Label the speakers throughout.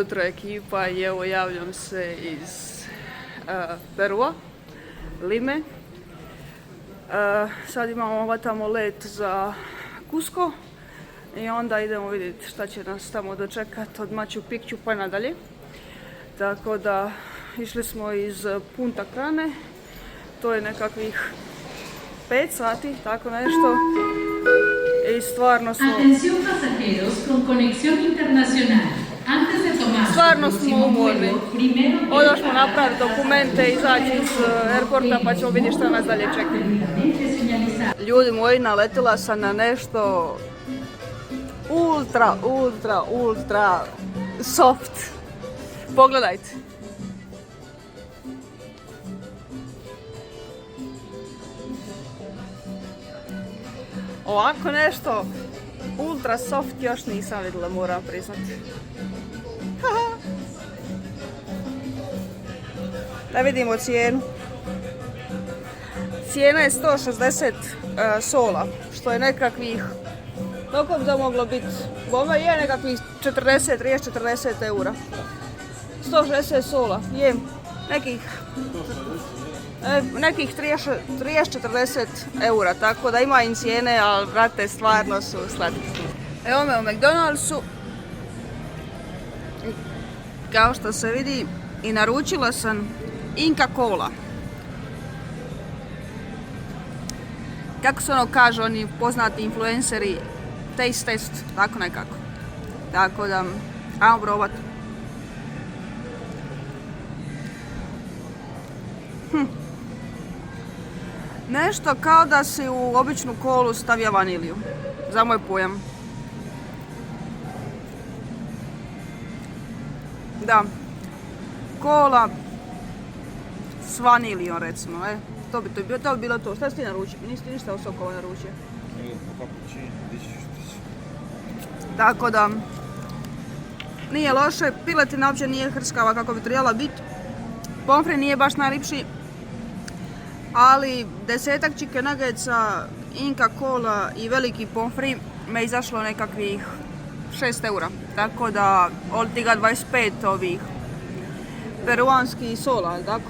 Speaker 1: jutro ekipa i evo javljam se iz Perua, Lime. Sad imamo tamo let za Cusco i onda idemo vidjeti šta će nas tamo dočekati od Machu Picchu pa nadalje. Tako da išli smo iz Punta Cane, to je nekakvih 5 sati, tako nešto. I stvarno smo... Stvarno smo umorni. Ovdje smo napraviti dokumente, izaći iz airporta pa ćemo vidjeti šta nas dalje čeka. Ljudi moji, naletila sam na nešto ultra soft. Pogledajte. Ovako nešto ultra soft još nisam vidjela, moram priznati. Da vidimo cijenu. Cijena je 160 sola, što je nekakvih, koliko bi to moglo biti? Bome je nekakvih 30-40 eura. 160 sola, je nekih 30-40 eura, tako da ima im cijene, ali brate, stvarno su slatki. Evo me u McDonald'su, kao što se vidi, i naručila sam Inca Kola. Kako se ono kažu oni poznati influenceri, taste test, tako nekako. Tako da, ajmo probat. Nešto kao da si u običnu kolu stavio vaniliju, za moj pojam. Da, kola s vanilijom recimo, to bi bilo to. Šta si ti naručio? Nisi ti ništa od sokova naručio? Tako da, nije loše, piletina uopće nije hrskava kako bi trebala biti. Pomfri nije baš najlipši, ali 10 chicken nuggetsa, Inca Kola i veliki pomfri me izašlo nekakvih 6 eura. Tako da, od tiga 25 ovih peruanskih sola, tako?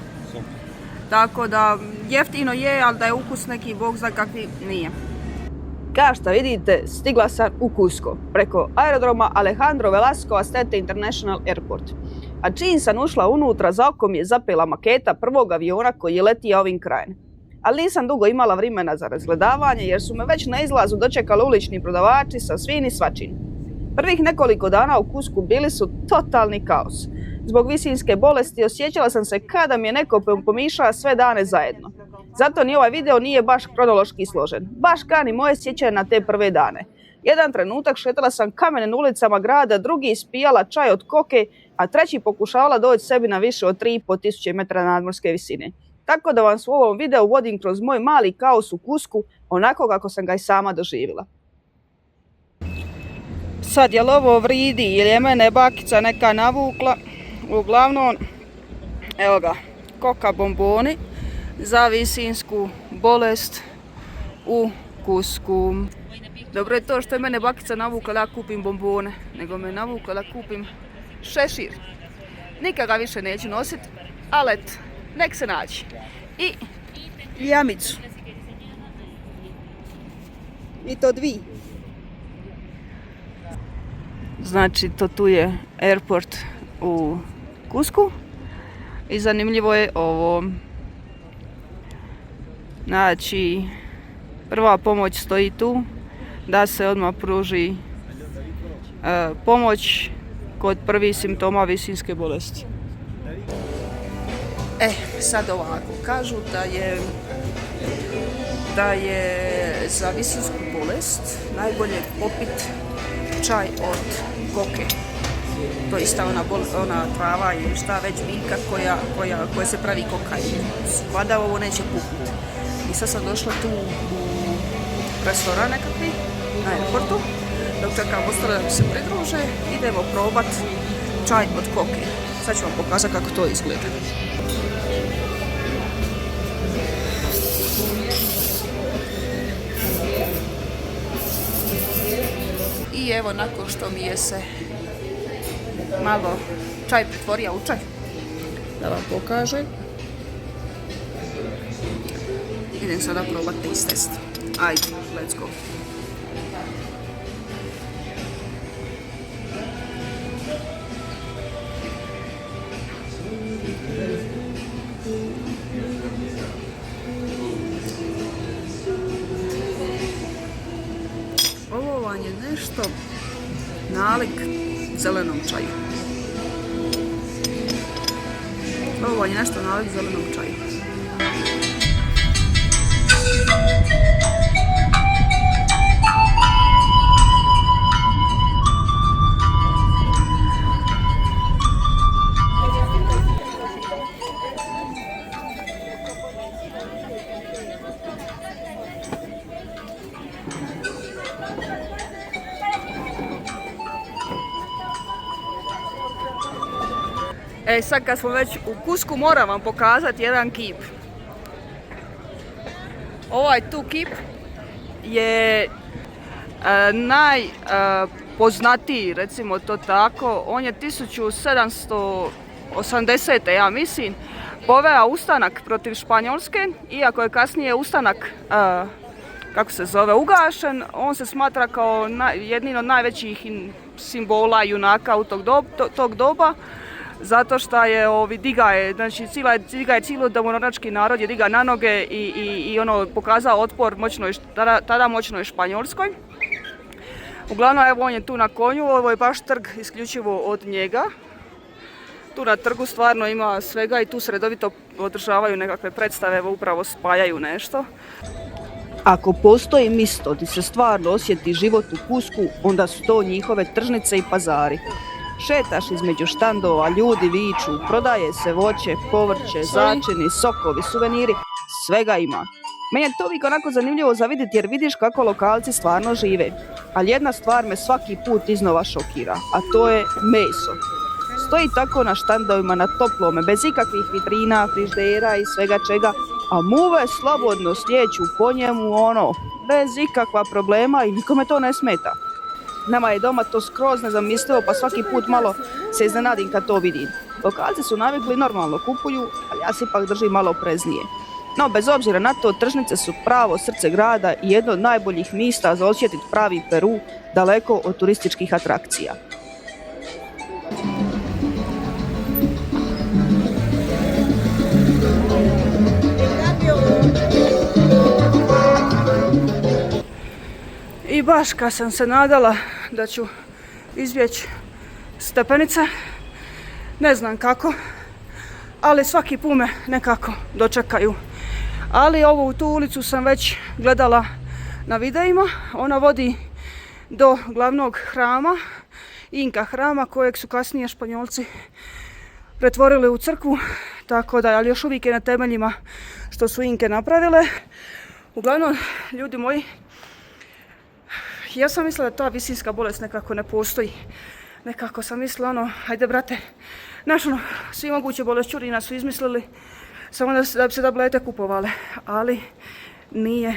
Speaker 1: Tako da, jeftino je, ali da je ukus neki bog zna kakvi nije. Kao što vidite, stigla sam u Cusco preko aerodroma Alejandro Velasco Astete International Airport. A čim sam ušla unutra, za oko mi je zapela maketa prvog aviona koji je letio ovim krajem. Ali nisam dugo imala vremena za razgledavanje jer su me već na izlazu dočekali ulični prodavači sa svim i svačim. Prvih nekoliko dana u Cuscu bili su totalni kaos. Zbog visinske bolesti osjećala sam se kada mi je neko pomišljao sve dane zajedno. Zato ni ovaj video nije baš kronološki složen. Baš kao ni moje sjećanje na te prve dane. Jedan trenutak šetala sam kamenim ulicama grada, drugi ispijala čaj od koke, a treći pokušavala doći sebi na više od 3500 metara nadmorske visine. Tako da vam u ovom videu vodim kroz moj mali kaos u Cuscu, onako kako sam ga i sama doživjela. Sad je li ovo vridi ili je mene bakica neka navukla? Uglavnom, evo ga, koka bomboni za visinsku bolest u Cuscu. Dobro je to što je mene bakica navukla da kupim bombone, nego me navukla da kupim šešir. Nikad ga više neću nositi, ali eto, nek se naći. I jamicu. I to dvi. Znači, to tu je airport u Cuscu. I zanimljivo je ovo. Znači, prva pomoć stoji tu, da se odmah pruži pomoć kod prvih simptoma visinske bolesti. Sad ovako, kažu da je za visinsku bolest najbolje popit čaj od koke. To je ista ona trava ili šta već biljka koja se pravi kokain. Vada ovo neće puknuti. I sad sam došla tu u restoran nekakvi na airportu. Dok čekam ostale da mi se pridruže, idemo probat čaj od koke. Sad ću vam pokazati kako to izgleda. I evo, nakon što mi je se malo čaj pretvorio u čaj. Da vam pokažem. Idem sada probati taste test. Ajde, let's go. Ovo vam je nešto nalik zelenom čaju. Ovo je nešto nalik zelenom čaju. Sad kad smo već u Cuscu moram vam pokazati jedan kip. Ovaj tu kip je najpoznatiji, recimo to tako. On je 1780. ja mislim poveo ustanak protiv Španjolske, iako je kasnije ustanak ugašen. On se smatra kao jednim od najvećih simbola junaka u tog doba. Zato što je cijelo domorodački narod je diga na noge i pokazao otpor tada moćnoj Španjolskoj. Uglavnom, evo, on je tu na konju, ovo je baš trg isključivo od njega. Tu na trgu stvarno ima svega i tu se redovito održavaju nekakve predstave, evo upravo spajaju nešto. Ako postoji mjesto gdje se stvarno osjeti život u Cuscu, onda su to njihove tržnice i pazari. Šetaš između štandova, ljudi viču, prodaje se voće, povrće, začini, sokovi, suveniri, svega ima. Meni je to uvijek onako zanimljivo za vidjeti jer vidiš kako lokalci stvarno žive. Ali jedna stvar me svaki put iznova šokira, a to je meso. Stoji tako na štandovima na toplome, bez ikakvih vitrina, friždera i svega čega, a muve slobodno slijeću po njemu bez ikakva problema i nikome to ne smeta. Nama je doma to skroz nezamislivo, pa svaki put malo se iznenadim kad to vidim. Lokalci su navikli, normalno kupuju, ali ja se ipak držim malo opreznije. No, bez obzira na to, tržnice su pravo srce grada i jedno od najboljih mjesta za osjetiti pravi Peru, daleko od turističkih atrakcija. I baš kad sam se nadala da ću izbjeći stepenice, ne znam kako, ali svaki put me nekako dočekaju. Ali ovu tu ulicu sam već gledala na videima, ona vodi do glavnog hrama, Inka hrama, kojeg su kasnije Španjolci pretvorili u crkvu, tako da, ali još uvijek je na temeljima što su Inke napravile. Uglavnom, ljudi moji, ja sam mislila da ta visinska bolest nekako ne postoji. Nekako sam mislila ajde brate, svi moguće bolešćurina su izmislili samo da bi se tablete kupovale. Ali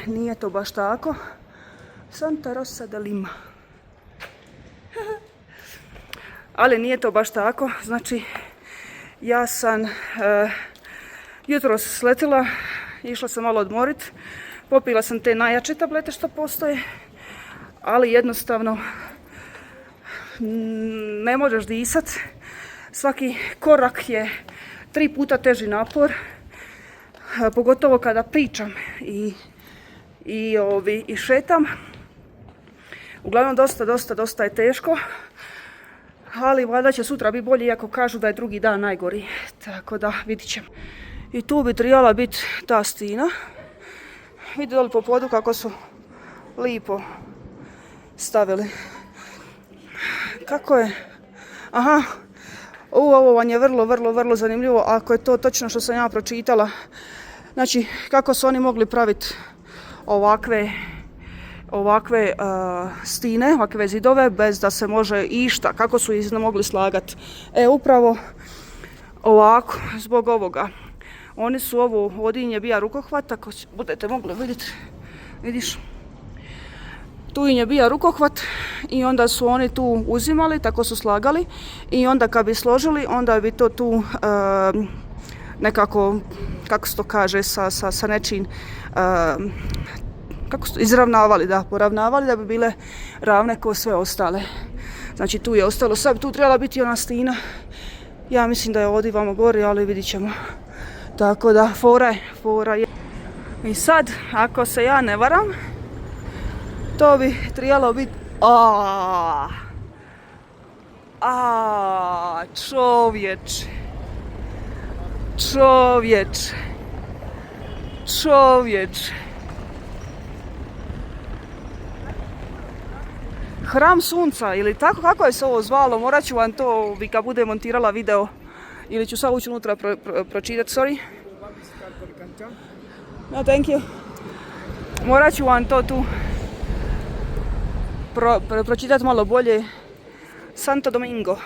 Speaker 1: nije to baš tako. Santa Rosa de Lima. Ali nije to baš tako. Znači, ja sam jutros sletila, išla sam malo odmorit, popila sam te najjače tablete što postoje, ali jednostavno ne možeš disat. Svaki korak je 3 puta teži napor, pogotovo kada pričam i šetam. Uglavnom dosta je teško, ali valjda će sutra biti bolje, iako kažu da je drugi dan najgori, tako da vidit ćemo. I tu bi trebala biti ta stina. Vidi doli po podu kako su lipo stavili. Kako je? Aha, ovo vam je vrlo zanimljivo, ako je to točno što sam ja pročitala. Znači, kako su oni mogli praviti ovakve stine, ovakve zidove, bez da se može išta, kako su ih mogli slagati. Upravo ovako, zbog ovoga. Oni su ovo odinje bija rukohvat, ako budete mogli vidjeti, vidiš. Tu im je bio rukohvat i onda su oni tu uzimali, tako su slagali i onda kad bi složili, onda bi to tu nekako, kako se to kaže, sa nečim kako su izravnavali, da, poravnavali da bi bile ravne kao sve ostale. Znači tu je ostalo, sad tu trebala biti ona stina. Ja mislim da je ovdje vamo gori, ali vidit ćemo. Tako da, fora je. I sad, ako se ja ne varam, to bi trebalo biti... Čovječe. Hram sunca ili tako, kako je se ovo zvalo, morat ću vam to kad bude montirala video ili ću sad ući unutra pročitati, sorry. No, thank you. Morat ću vam to tu pročitati malo bolje. Santo Domingo.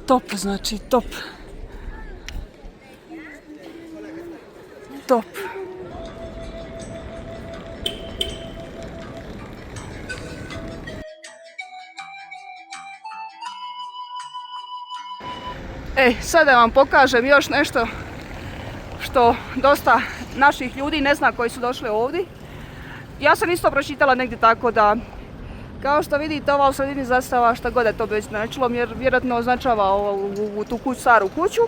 Speaker 1: Top, znači, top. Top. Sad da vam pokažem još nešto što dosta naših ljudi ne zna koji su došli ovdje. Ja sam isto pročitala negdje tako da, kao što vidite, ova u sredini zastava, šta god je to već značilo, vjerojatno označava u tu staru kuću.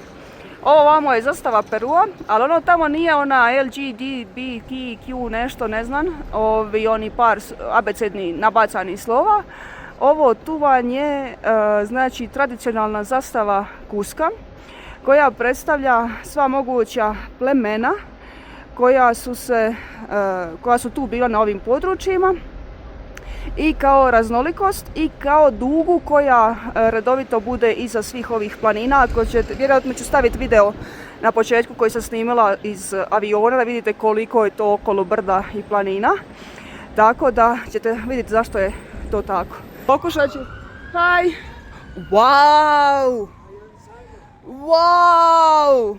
Speaker 1: Ovo vamo je zastava Perua, ali ono tamo nije ona LGBTQ nešto, ne znam, oni par abecedni nabacani slova. Ovo tu vam je znači tradicionalna zastava Kuska koja predstavlja sva moguća plemena koja su tu bila na ovim područjima i kao raznolikost i kao dugu koja redovito bude iza svih ovih planina. Vjerojatno ću staviti video na početku koji sam snimila iz aviona da vidite koliko je to okolo brda i planina. Tako da ćete vidjeti zašto je to tako. Pokušat ću. Hi! Wow! Wow!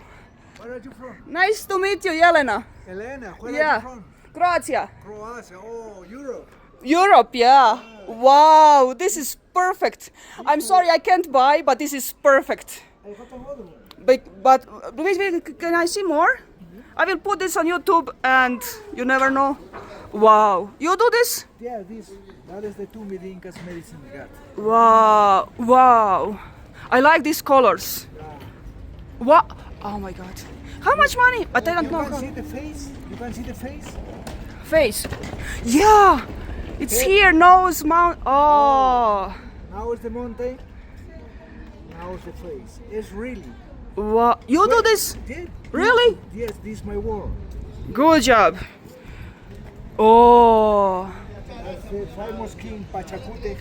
Speaker 2: Where are you from?
Speaker 1: Nice to meet you, Jelena.
Speaker 2: Elena, where
Speaker 1: Yeah.
Speaker 2: are you from?
Speaker 1: Croatia.
Speaker 2: Croatia, oh, Europe.
Speaker 1: Europe, yeah. Wow, this is perfect. I'm sorry I can't buy, but this is perfect.
Speaker 2: I have another one.
Speaker 1: But wait, can I see more? I will put this on YouTube and you never know. Wow. You do this?
Speaker 2: Yeah, that is the two Medinkas medicine got.
Speaker 1: Wow. I like these colors. What? Oh my god. How much money? But I don't know.
Speaker 2: You can see the face? You can see the face?
Speaker 1: Face. Yeah. It's here, nose, mouth. Oh.
Speaker 2: Now is the mountain. Now is the face. It's really.
Speaker 1: Wow. You do this?
Speaker 2: Did?
Speaker 1: Really?
Speaker 2: Yes, this is my world.
Speaker 1: Good job. Oh.
Speaker 2: That's the famous king Pachacutec.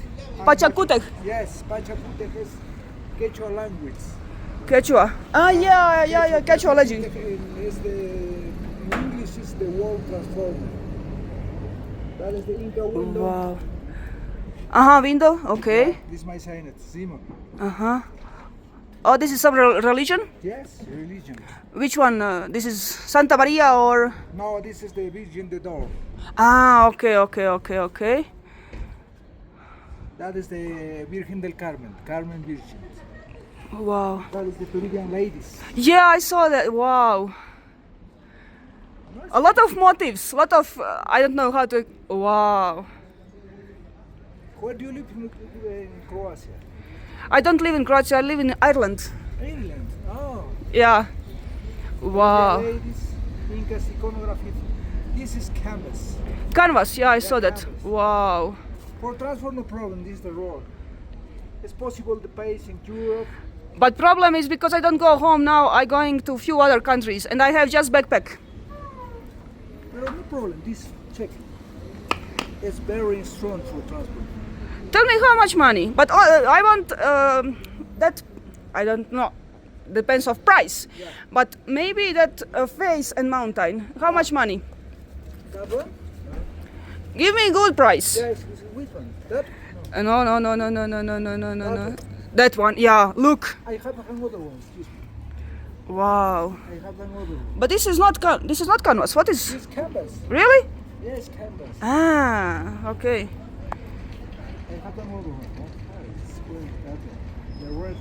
Speaker 1: Pachacutec.
Speaker 2: Yes, Pachacutec is Quechua language.
Speaker 1: Quechua. Ah, yeah. Quechua legend.
Speaker 2: In English is the world transformer. That is the Inca window.
Speaker 1: Wow. Window. Okay.
Speaker 2: This is my signet, Simon.
Speaker 1: Oh, this is some religion?
Speaker 2: Yes, religion.
Speaker 1: Which one? This is Santa Maria or?
Speaker 2: No, this is the Virgin the Door.
Speaker 1: Ah, okay.
Speaker 2: That is the Virgen del Carmen, Carmen Virgin.
Speaker 1: Wow.
Speaker 2: That is the Peruvian ladies.
Speaker 1: Yeah, I saw that. Wow. A lot of motifs. I don't know how to. Wow.
Speaker 2: Where do you live in Croatia?
Speaker 1: I don't live in Croatia. I live in Ireland.
Speaker 2: Ireland. Oh.
Speaker 1: Yeah. Wow.
Speaker 2: The ladies, Incas iconography. This is canvas.
Speaker 1: Canvas. Yeah, I saw that.
Speaker 2: Canvas.
Speaker 1: Wow.
Speaker 2: For transport, no problem. This is the road. It's possible the pace in Europe.
Speaker 1: But problem is because I don't go home now. I going to few other countries and I have just backpack.
Speaker 2: No problem. This check. It's very strong for transport.
Speaker 1: Tell me how much money. But I want that. I don't know. Depends of price.
Speaker 2: Yeah.
Speaker 1: But maybe that face and mountain. How much money?
Speaker 2: That one?
Speaker 1: Give me good price.
Speaker 2: Yes. Which one? That?
Speaker 1: No. That one. Yeah. Look.
Speaker 2: I have another one. Excuse me.
Speaker 1: Wow.
Speaker 2: I have another one.
Speaker 1: But this is not canvas. What is?
Speaker 2: This canvas.
Speaker 1: Really?
Speaker 2: Yes, canvas.
Speaker 1: Okay.
Speaker 2: The red.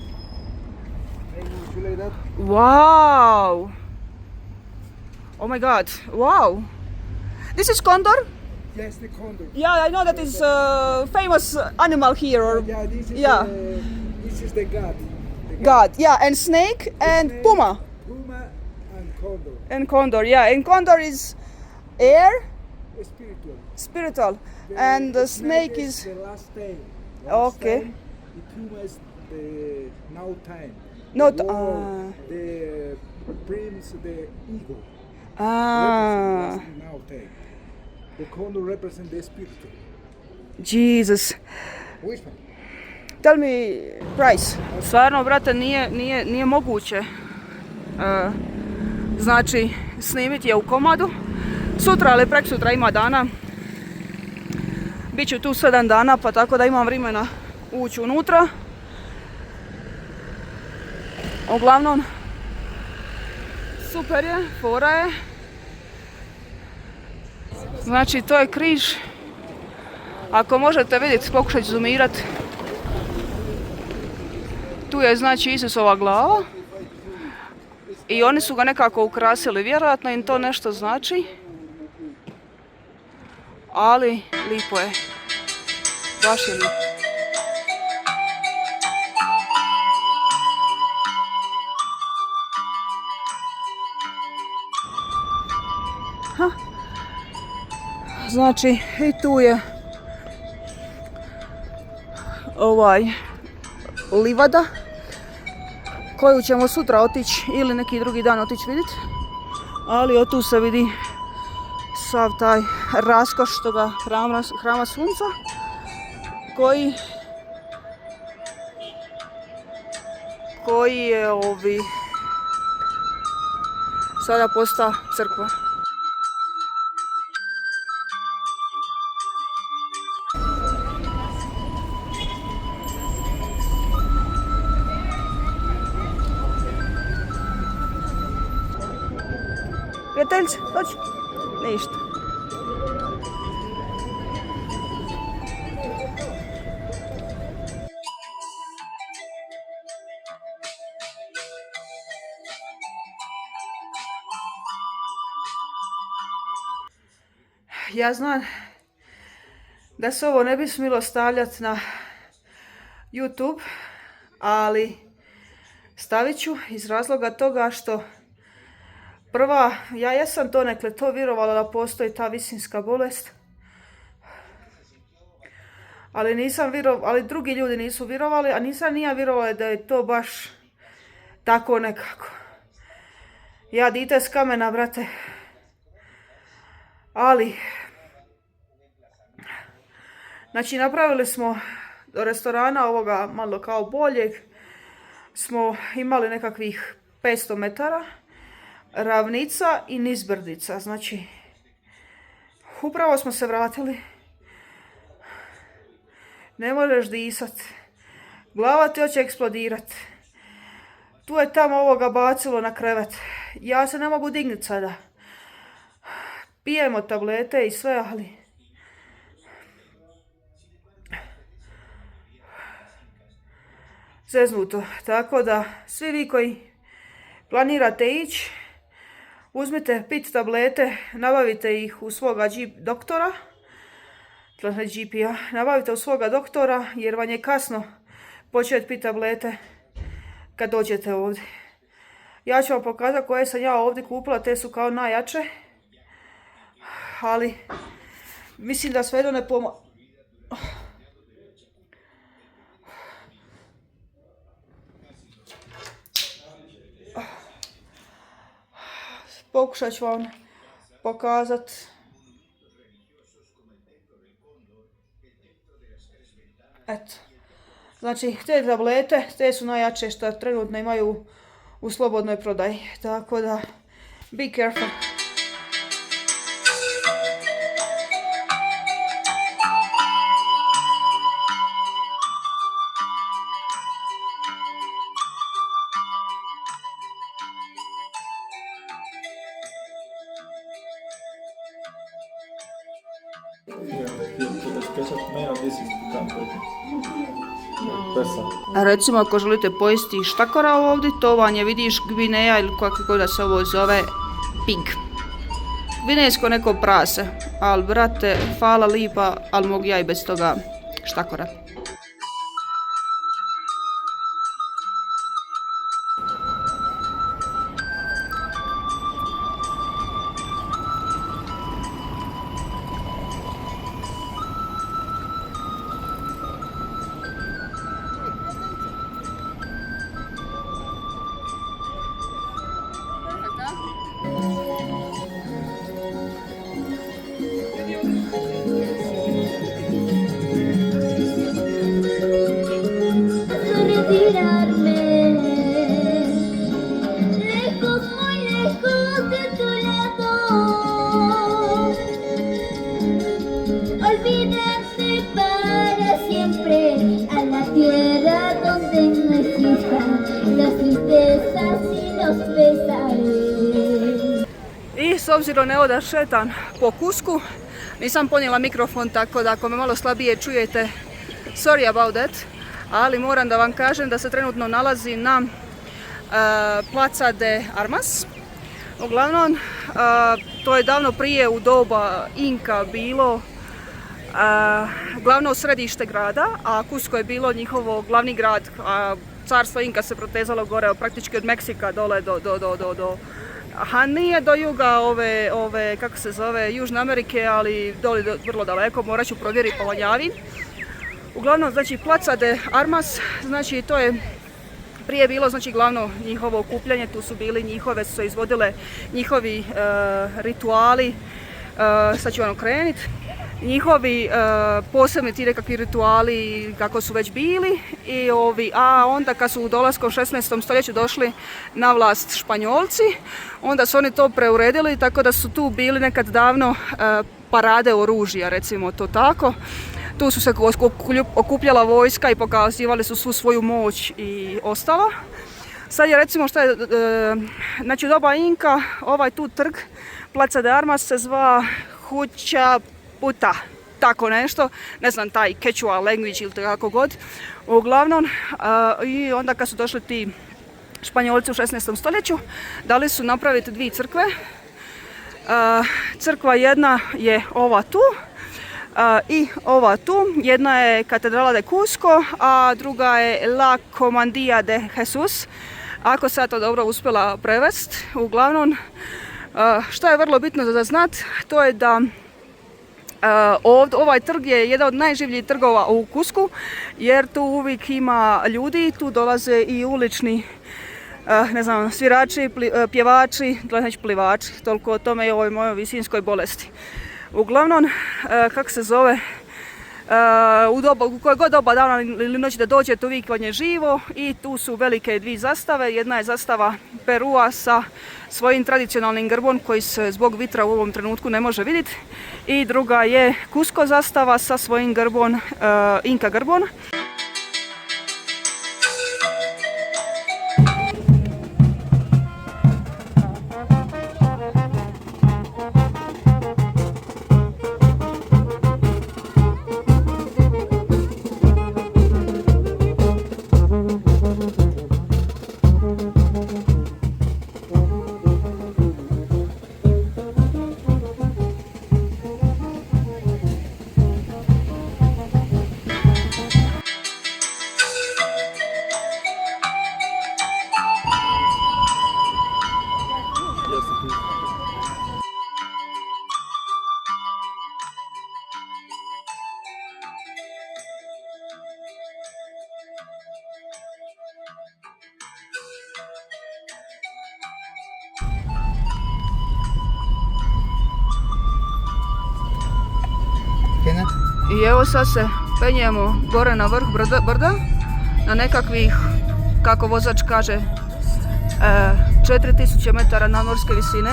Speaker 2: Maybe you like that?
Speaker 1: Wow. Oh my God. Wow. This is condor?
Speaker 2: Yes, the condor.
Speaker 1: Yeah, I know that is famous animal here. Or
Speaker 2: Yeah, this is
Speaker 1: yeah.
Speaker 2: this is the god. The
Speaker 1: God. Yeah, and snake and
Speaker 2: Snake,
Speaker 1: puma.
Speaker 2: Puma and condor.
Speaker 1: And condor. Yeah, and condor is air,
Speaker 2: Spiritual.
Speaker 1: spiritual, and the snake is
Speaker 2: the last time.
Speaker 1: okay.
Speaker 2: Time, the puma is the now time.
Speaker 1: Not
Speaker 2: The war, the prince, the eagle.
Speaker 1: ah.
Speaker 2: Represent now time. The condor represents the spiritual.
Speaker 1: Jesus.
Speaker 2: Which one?
Speaker 1: Tell me price. Stvarno, brate, nije moguće. Znači, snimiti je u komadu. Sutra, ali preksutra ima dana. Biću tu 7 dana, pa tako da imam vremena ući unutra. Uglavnom, super je, fora je. Znači, to je križ. Ako možete vidjeti, pokušat ću zoomirati. Tu je znači Isusova glava. I oni su ga nekako ukrasili, vjerojatno im to nešto znači. Ali lipo je. Baš je lipo. Znači, i tu je livada koju ćemo sutra otići ili neki drugi dan otići vidjeti. Ali od tu se vidi sav taj raskoš toga hrama sunca koji je sada postao crkva. Prijateljice, dođi. Ništa. Ja znam da se ovo ne bi smjelo stavljati na YouTube, ali stavit ću iz razloga toga što prva, ja jesam donekle to vjerovala da postoji ta visinska bolest, ali drugi ljudi nisu vjerovali, a nisam ni ja vjerovala da je to baš tako nekako. Ja dite s kamena, brate. Ali, znači napravili smo do restorana ovoga malo kao boljeg, smo imali nekakvih 500 metara. Ravnica i nizbrdica, znači upravo smo se vratili, ne možeš disat, glava ti hoće eksplodirat, tu je tamo ovoga bacilo na krevet, ja se ne mogu dignut sada, pijemo tablete i sve, ali zeznuto, tako da svi vi koji planirate ići, uzmite pit tablete, nabavite ih u svoga doktora, GP-a, nabavite u svoga doktora jer vam je kasno početi pit tablete kad dođete ovdje. Ja ću vam pokazati koje sam ja ovdje kupila, te su kao najjače, ali mislim da sve ne pomaže. Pokušat ću vam pokazati. Eto. Znači, te tablete, te su najjače što trenutno imaju u slobodnoj prodaji. Tako da, be careful. A recimo ako želite pojesti štakora ovdje, to vam je, vidiš, gvineja ili kako da se ovo zove, pig. Gvinejsko neko prase, ali brate, hvala lipa, ali mogu ja i bez toga štakora.
Speaker 3: Retirarme lejos, muy lejos de tu lado, olvidarse para siempre a la tierra donde no existan las tristezas y los pesares.
Speaker 1: I s obzirom evo da šetam po Kusku, nisam ponijela mikrofon, tako da ako me malo slabije čujete, sorry about that. Ali moram da vam kažem da se trenutno nalazi na Plaza de Armas. Uglavnom, to je davno prije u doba Inka bilo glavno središte grada, a Cusco je bilo njihovo glavni grad, a carstvo Inka se protezalo gore praktički od Meksika dole do nije do juga ove kako se zove, Južne Amerike, ali dole vrlo daleko, morat ću provjeriti po Valjavi. Uglavnom, znači, Plaza de Armas, znači, to je prije bilo, znači, glavno njihovo okupljanje, tu su bili njihove, su se izvodile njihovi rituali, sad ću vam okrenit, njihovi posebni ti nekakvi rituali kako su već bili, a onda kad su u dolasku u 16. stoljeću došli na vlast Španjolci, onda su oni to preuredili, tako da su tu bili nekad davno parade oružja, recimo to tako. Tu su se okupljala vojska i pokazivali su svu svoju moć i ostalo. Sad je recimo što je, znači u doba Inka, ovaj tu trg, Plaza de Armas se zva Huachaputa, tako nešto, ne znam taj Quechua language ili tako god. Uglavnom, i onda kad su došli ti Španjolci u 16. stoljeću, dali su napraviti dvije crkve. Crkva jedna je ova tu, i ova tu, jedna je Katedrala de Cusco, a druga je La Comandía de Jesús, ako sam to dobro uspjela prevesti. Uglavnom, što je vrlo bitno da znat, to je da ovaj trg je jedan od najživljih trgova u Cuscu, jer tu uvijek ima ljudi, tu dolaze i ulični ne znam, svirači, pjevači, znači plivači, toliko o tome i o ovoj mojoj visinskoj bolesti. Uglavnom, kako se zove, u koje god doba dana ili noći da dođete, uvijek vam je živo i tu su velike dvije zastave. Jedna je zastava Perua sa svojim tradicionalnim grbom koji se zbog vitra u ovom trenutku ne može vidjeti, i druga je Cusco zastava sa svojim grbom, Inka grbom. I evo sad se penjemo gore na vrh brda, na nekakvih, kako vozač kaže, 4000 metara nadmorske visine.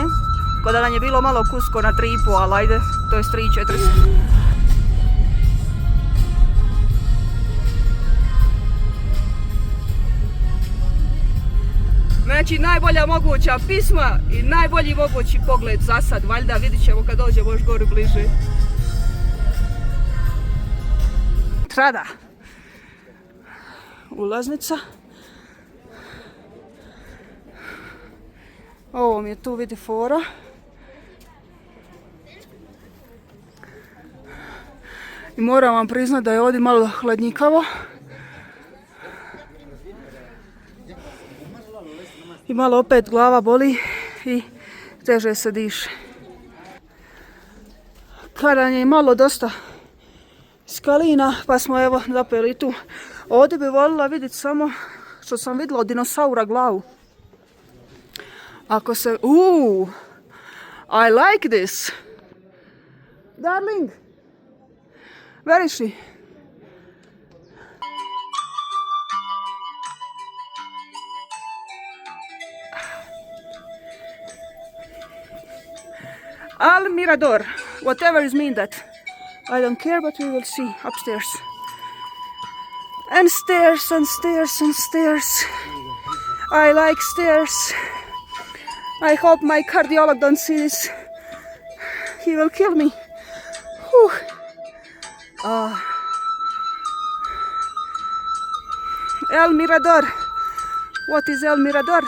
Speaker 1: Ko da nam je bilo malo Cusco na 3,5, ali ajde, to je 3,400. Znači najbolja moguća pisma i najbolji mogući pogled za sad, valjda vidit ćemo kad dođemo još gore bliže. zgrada. Ulaznica. Ovo mi je tu, vidi, fora. I moram vam priznati da je ovdje malo hladnjikavo. I malo opet glava boli i teže se diše. Karan je malo dosta skalina, pa smo evo zapeli tu. Ovdje bi volila vidjeti samo što sam vidjela od dinosaura glavu. Ako se... I like this. Darling, where is she? Al Mirador, whatever is mean that. I don't care, but we will see upstairs. And stairs and stairs and stairs. I like stairs. I hope my cardiologist don't see this. He will kill me. Whew. El Mirador. What is El Mirador?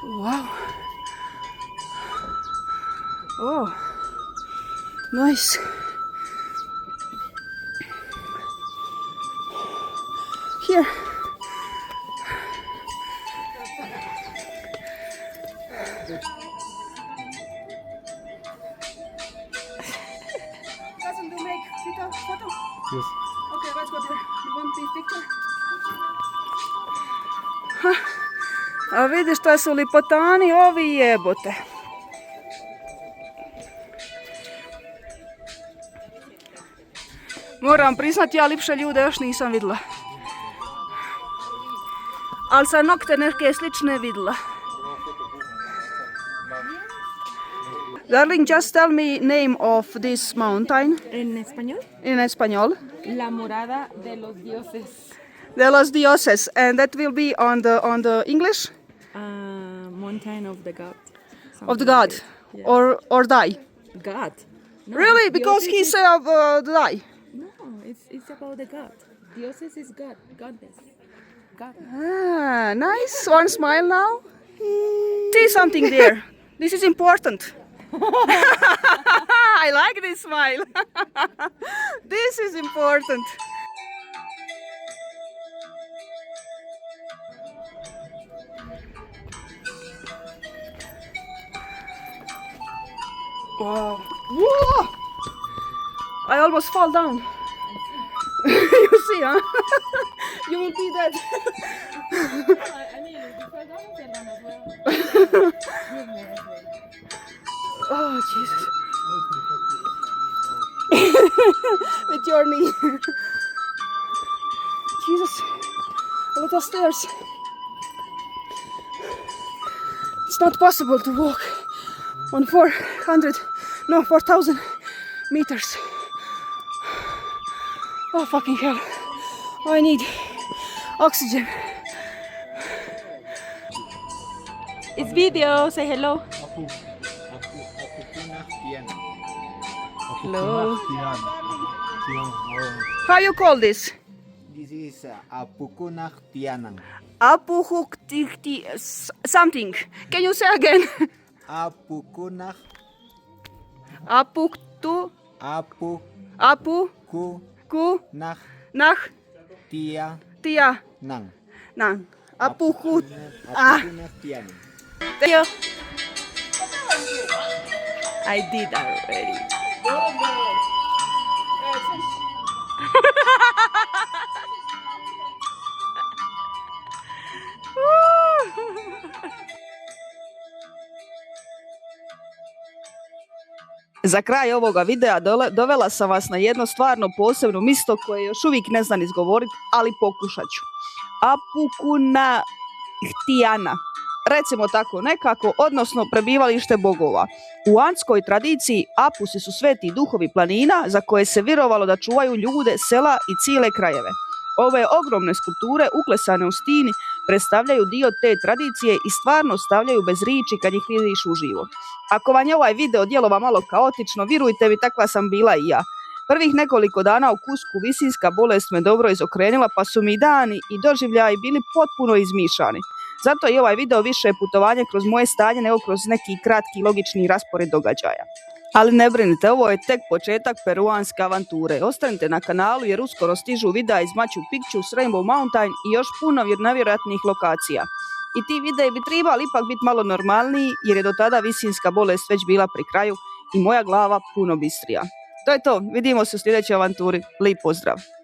Speaker 1: Wow. Oh, nice. Here. Doesn't do make photo?
Speaker 2: Yes.
Speaker 1: Okay, let's go there. You want this picture? A vidi šta su lipotani ovi, jebote. Moram priznati, ja lipše ljude još nisam vidjela. Ali sam nokte neke slične vidjela. Darling, just tell me name of this mountain.
Speaker 4: En español,
Speaker 1: In español.
Speaker 4: la morada de los dioses.
Speaker 1: De los dioses. And that will be on the English?
Speaker 4: Mountain of the god.
Speaker 1: Of the god.
Speaker 4: Yeah.
Speaker 1: Or die.
Speaker 4: God. No,
Speaker 1: Really? Because he
Speaker 4: dioses
Speaker 1: said die.
Speaker 4: No, it's about the god. Dioses is God. Goddess. God.
Speaker 1: Ah, nice. One smile now. See something there. This is important. I like this smile. This is important. Wow. Whoa! I almost fall down. You see, huh? You will be dead.
Speaker 4: I mean, because I don't as well.
Speaker 1: Oh, Jesus. With your knee. Jesus. A lot of stairs. It's not possible to walk on 4,000 meters. Oh, fucking hell. I need oxygen.
Speaker 4: It's video. Say hello. Hello.
Speaker 1: How you call this?
Speaker 5: This is Apukunah Tianang.
Speaker 1: Apuhuktikti something. Can you say again?
Speaker 5: Apukunah
Speaker 1: Apuktu
Speaker 5: Apukunah
Speaker 1: apu ku nah
Speaker 5: Tianang.
Speaker 1: tia nang. Apukut.
Speaker 5: Apukunah Tianang.
Speaker 1: Thank you.
Speaker 4: I did already.
Speaker 1: Za kraj ovoga videa dovela sam vas na jedno stvarno posebno mjesto koje još uvijek ne znam izgovoriti, ali pokušat ću. Apukunahtiana. Recimo tako nekako, odnosno prebivalište bogova. U antskoj tradiciji apusi su sveti duhovi planina za koje se vjerovalo da čuvaju ljude, sela i cijele krajeve. Ove ogromne skulpture uklesane u stini predstavljaju dio te tradicije i stvarno stavljaju bez riječi kad ih vidiš uživo. Ako vam je ovaj video djelova malo kaotično, vjerujte mi, takva sam bila i ja. Prvih nekoliko dana u Kusku visinska bolest me dobro izokrenila, pa su mi dani i doživljaji bili potpuno izmišani. Zato i ovaj video više je putovanje kroz moje stanje nego kroz neki kratki logični raspored događaja. Ali ne brinite, ovo je tek početak peruanske avanture. Ostanite na kanalu jer uskoro stižu videa iz Machu Picchu, s Rainbow Mountain i još puno nevjerojatnih lokacija. I ti videi bi trebali ipak biti malo normalniji jer je do tada visinska bolest već bila pri kraju i moja glava puno bistrija. To je to, vidimo se u sljedećoj avanturi. Lijep pozdrav!